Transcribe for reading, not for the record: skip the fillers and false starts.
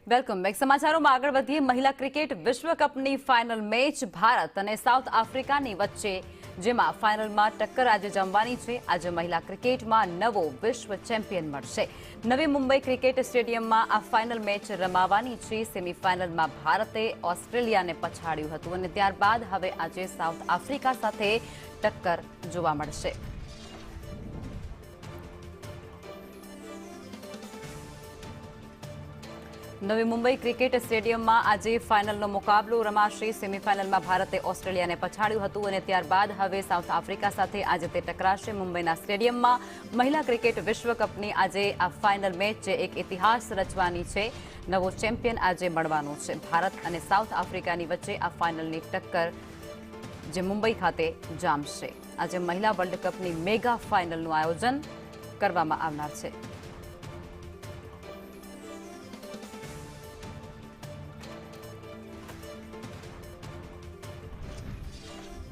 Welcome back. સમાચારોમાં આગળ વધીએ. મહિલા ક્રિકેટ વિશ્વકપની ફાઇનલ મેચ ભારત અને સાઉથ આફ્રિકાની વચ્ચે, જેમાં ફાઇનલમાં ટક્કર આજે જમવાની છે. આજે મહિલા ક્રિકેટમાં નવો વિશ્વ ચેમ્પિયન મળશે. નવી મુંબઈ ક્રિકેટ સ્ટેડિયમમાં આ ફાઇનલ મેચ રમાવાની છે. સેમીફાઇનલમાં ભારતે ઓસ્ટ્રેલિયાને પછાડ્યું હતું અને ત્યારબાદ હવે આજે સાઉથ આફ્રિકા સાથે ટક્કર જોવા મળશે. નવી મુંબઈ ક્રિકેટ સ્ટેડિયમમાં આજે ફાઇનલનો મુકાબલો રમાશે. સેમીફાઇનલમાં ભારતે ઓસ્ટ્રેલિયાને પછાડ્યું હતું અને ત્યારબાદ હવે સાઉથ આફ્રિકા સાથે આજે તે ટકરાશે. મુંબઈના સ્ટેડિયમમાં મહિલા ક્રિકેટ વિશ્વકપની આજે આ ફાઇનલ મેચ છે. એક ઇતિહાસ રચવાની છે. નવો ચેમ્પિયન આજે મળવાનો છે. ભારત અને સાઉથ આફ્રિકાની વચ્ચે આ ફાઇનલની ટક્કર જે મુંબઈ ખાતે જામશે. આજે મહિલા વર્લ્ડ કપની મેગા ફાઇનલનું આયોજન કરવામાં આવનાર છે.